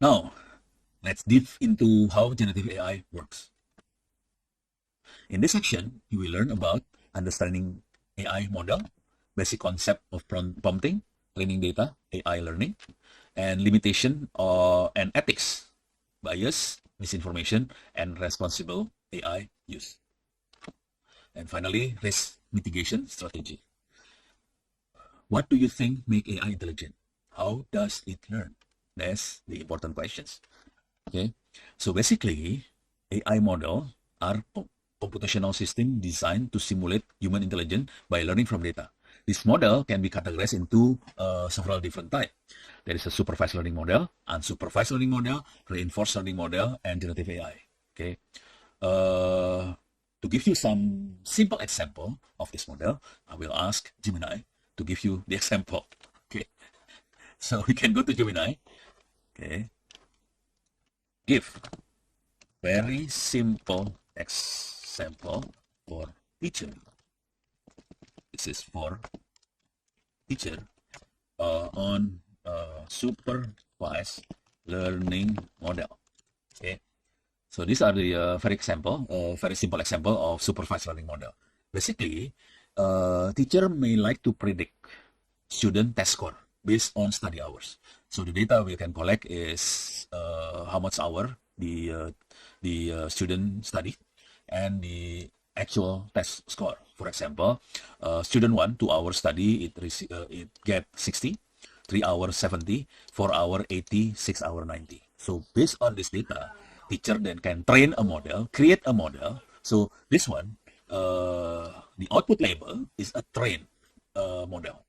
Now, let's dive into how generative AI works. In this section, you will learn about understanding AI model, basic concept of prompting, training data, AI learning, and limitation and ethics, bias, misinformation, and responsible AI use. And finally, risk mitigation strategy. What do you think make AI intelligent? How does it learn? That's the important questions. Okay, so basically, AI model are computational system designed to simulate human intelligence by learning from data. This model can be categorized into several different types. There is a supervised learning model, unsupervised learning model, reinforced learning model, and generative AI. Okay, to give you some simple example of this model, I will ask Gemini to give you the example. Okay, so we can go to Gemini. Okay, give very simple example for teacher. This is for teacher on supervised learning model. Okay, so these are the very simple example of supervised learning model. Basically, teacher may like to predict student test score based on study hours. So the data we can collect is how much hour the student study and the actual test score. For example, student 1, 2 hours study, it get 60, 3 hours 70, 4 hour 80, 6 hour 90. So based on this data, teacher then can train a model, create a model. So this one, the output label is a train model.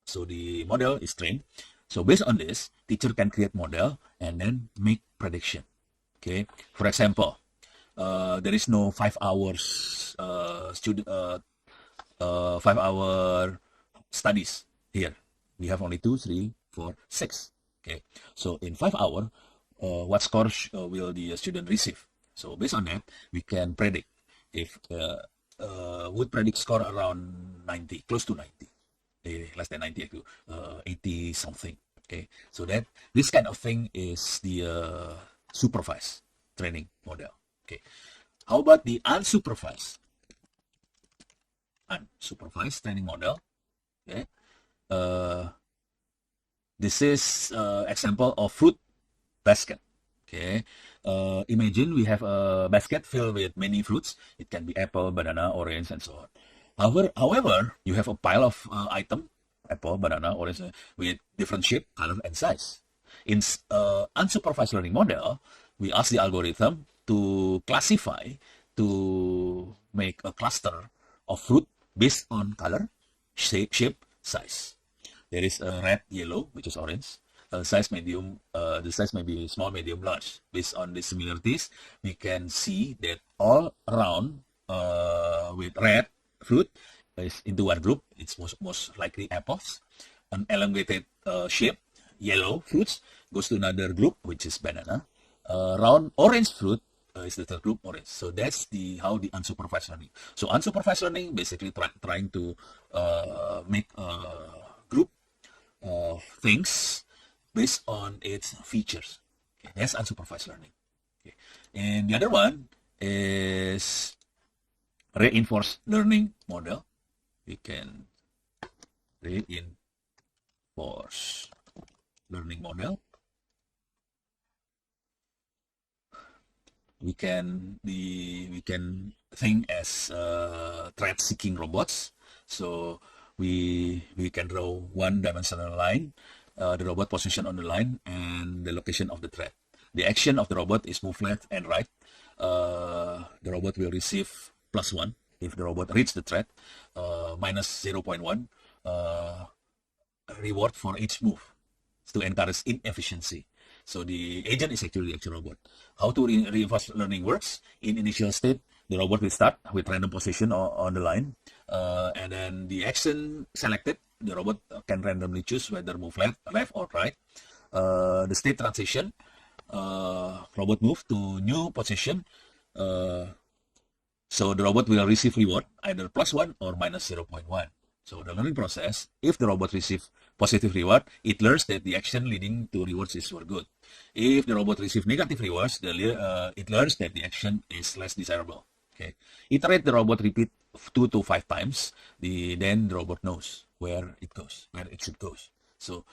So the model is trained. So based on this, teacher can create model and then make prediction. Okay. For example, there is no 5 hours 5 hour studies here. We have only 2, 3, 4, 6. Okay. So in 5 hours, what score will the student receive? So based on that, we can predict if would predict score around 90, close to 90. Less than 90 to 80 something. Okay, so that this kind of thing is the supervised training model. Okay, how about the unsupervised training model? Okay, this is example of fruit basket. Okay, imagine we have a basket filled with many fruits. It can be apple, banana, orange, and so on. However, you have a pile of item, apple, banana, orange, with different shape, color, and size. In unsupervised learning model, we ask the algorithm to classify, to make a cluster of fruit based on color, shape, size. There is a red, yellow, which is orange. Size medium, the size may be small, medium, large. Based on the similarities, we can see that all around with red fruit is into one group. It's most likely apples. An elongated shape, yellow fruits, goes to another group, which is banana. Round orange fruit is the third group, orange. So that's how the unsupervised learning. So unsupervised learning basically trying to make a group of things based on its features. Okay, that's unsupervised learning. Okay. And the other one is reinforced learning model. We can reinforce learning model. We can think as threat-seeking robots. So we can draw one-dimensional line, the robot position on the line, and the location of the threat. The action of the robot is move left and right. The robot will receive +1 if the robot reaches the threat, minus 0.1 reward for each move to encourage inefficiency. So the agent is actually the actual robot. How to reinforce learning works? In initial state, the robot will start with random position on the line, and then the action selected, the robot can randomly choose whether move left or right. The state transition, robot move to new position. So the robot will receive reward either +1 or minus 0.1. So the learning process, if the robot receives positive reward, it learns that the action leading to rewards were good. If the robot receives negative rewards, it learns that the action is less desirable. Okay, iterate the robot repeat 2 to 5 times. Then the robot knows where it should go. So,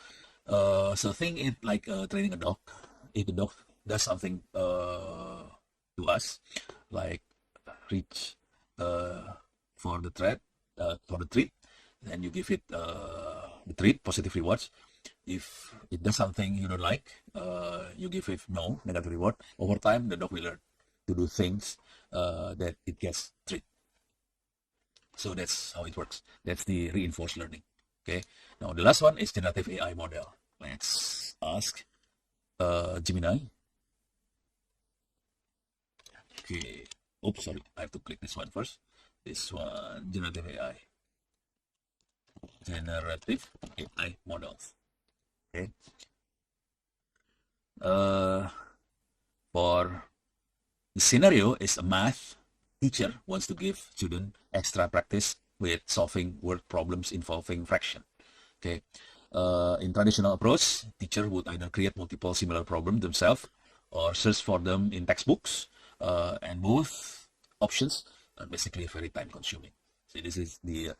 so think it like training a dog. If the dog does something to us, like reach for the treat, then you give it the treat, positive rewards. If it does something you don't like, you give it no, negative reward. Over time, the dog will learn to do things that it gets treat. So that's how it works. That's the reinforced learning. Okay. Now the last one is generative AI model. Let's ask Gemini. Okay. Oops, sorry. I have to click this one first. This one, generative AI. Generative AI models. Okay. For the scenario is a math teacher wants to give student extra practice with solving word problems involving fraction. Okay. In traditional approach, teacher would either create multiple similar problems themselves or search for them in textbooks, and both options are basically very time consuming. So this is the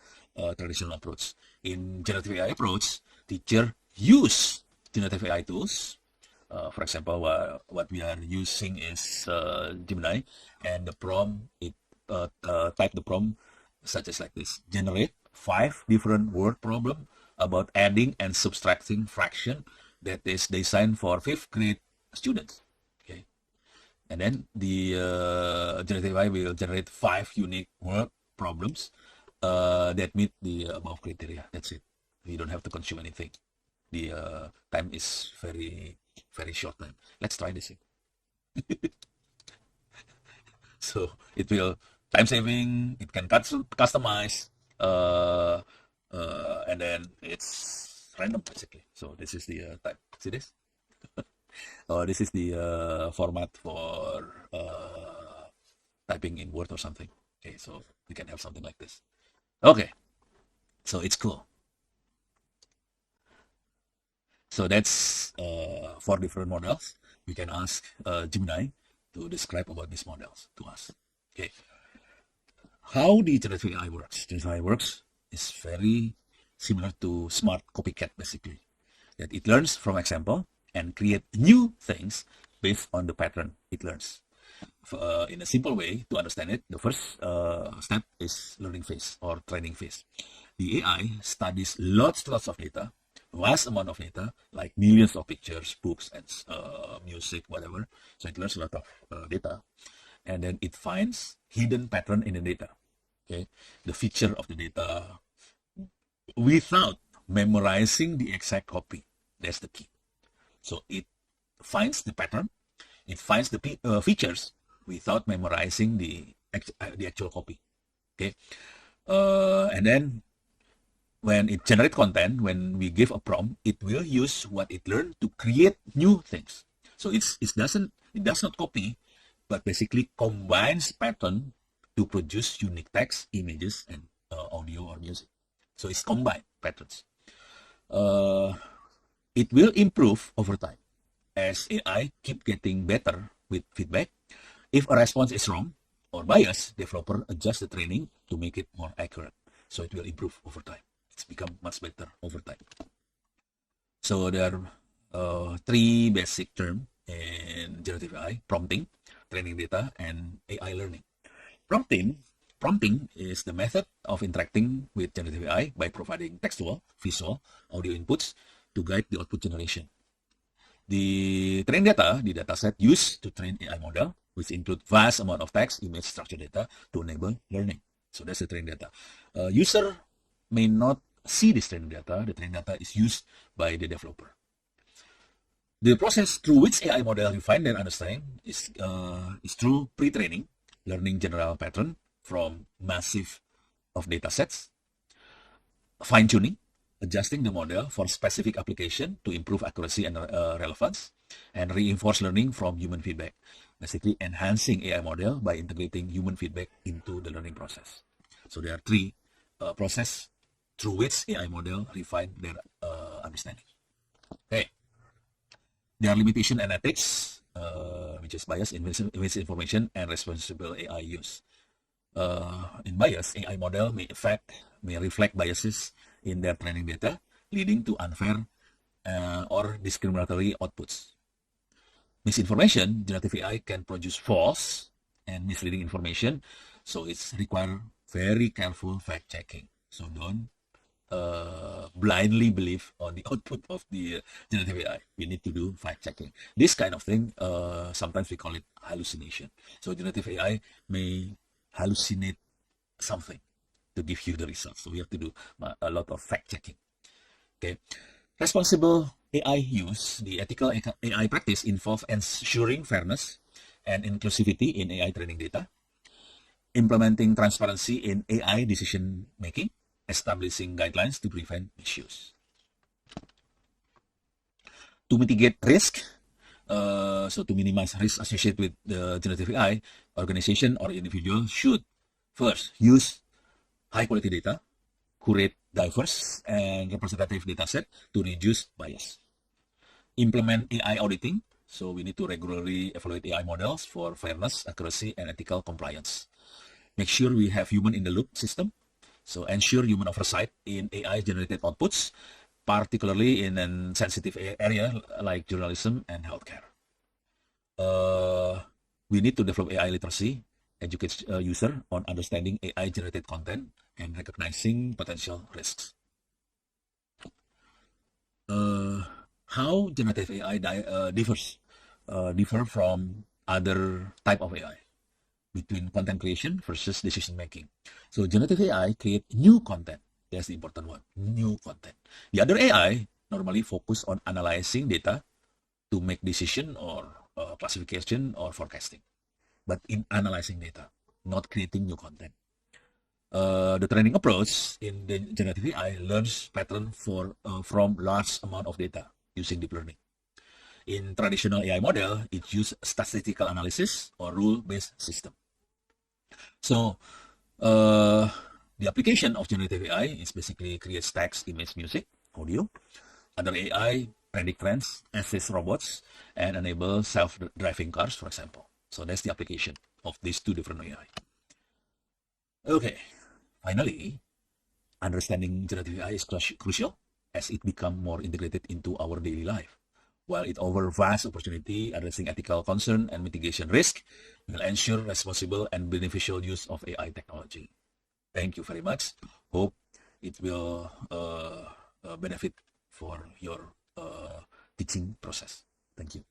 traditional approach. In generative AI approach, teacher use generative AI tools. For example, what we are using is Gemini, and the prompt, it type the prompt such as like this: generate 5 different word problem about adding and subtracting fraction that is designed for 5th grade students. Okay, and then the generative AI will generate 5 unique word problems that meet the above criteria. That's it. We don't have to consume anything. The time is very short time. Let's try this. So it will time saving. It can customize, and then it's random basically. So this is the type. See this? This is the format for typing in Word or something. Okay, so we can have something like this. Okay, so it's cool. So that's 4 different models. We can ask Gemini to describe about these models to us. Okay, how the generative AI works? Generative AI works is very similar to smart copycat basically. That it learns from example and create new things based on the pattern it learns. In a simple way to understand it, the first step is learning phase or training phase. The AI studies lots of data, vast amount of data, like millions of pictures, books, and music, whatever. So it learns a lot of data, and then it finds hidden pattern in the data. Okay, the feature of the data without memorizing the exact copy. That's the key. So it finds the pattern, it finds the features without memorizing the actual copy. Okay, and then when it generates content, when we give a prompt, it will use what it learned to create new things. So it does not copy, but basically combines pattern to produce unique text, images, and audio or music. So it's combined patterns. It will improve over time as AI keep getting better with feedback. If a response is wrong or biased, developer adjust the training to make it more accurate. So it will improve over time. It's become much better over time. So there are 3 basic terms in generative AI: prompting, training data, and AI learning. Prompting is the method of interacting with generative AI by providing textual, visual, audio inputs to guide the output generation. The training data, the dataset used to train AI model, which include vast amount of text, image, structured data to enable learning. So that's the training data. User may not see this training data. The training data is used by the developer. The process through which AI model refine their understanding is through pre-training, learning general pattern from massive of data sets, fine-tuning, adjusting the model for specific application to improve accuracy and relevance, and reinforce learning from human feedback. Basically enhancing AI model by integrating human feedback into the learning process. So there are 3 process through which AI model refine their understanding. Okay. There are limitations and ethics, which is bias, misinformation, and responsible AI use. In bias, AI model may reflect biases in their training data, leading to unfair or discriminatory outputs. Misinformation, generative AI can produce false and misleading information, so it's require very careful fact checking. So don't blindly believe on the output of the generative AI. We need to do fact checking. This kind of thing, sometimes we call it hallucination. So generative AI may hallucinate something to give you the results. So we have to do a lot of fact checking. Okay. Responsible AI use, the ethical AI practice involves ensuring fairness and inclusivity in AI training data, implementing transparency in AI decision making, establishing guidelines to prevent misuse. To mitigate risk, so to minimize risk associated with the generative AI, organization or individual should first use high quality data, curate diverse and representative data set to reduce bias. Implement AI auditing, so we need to regularly evaluate AI models for fairness, accuracy, and ethical compliance. Make sure we have human in the loop system, so ensure human oversight in AI generated outputs, particularly in a sensitive area like journalism and healthcare. We need to develop AI literacy, educate user on understanding AI generated content and recognizing potential risks. How generative AI differ from other type of AI between content creation versus decision making. So generative AI create new content. That's the important one, new content. The other AI normally focus on analyzing data to make decision or classification or forecasting, but in analyzing data, not creating new content. The training approach in the generative AI learns pattern from large amount of data using deep learning. In traditional AI model, it uses statistical analysis or rule-based system. So the application of generative AI is basically creates text, image, music, audio. Other AI predict trends, assist robots, and enable self-driving cars, for example. So that's the application of these two different AI. Okay, finally, understanding generative AI is crucial as it becomes more integrated into our daily life. While it offers vast opportunity, addressing ethical concern and mitigation risk will ensure responsible and beneficial use of AI technology. Thank you very much. Hope it will benefit for your teaching process. Thank you.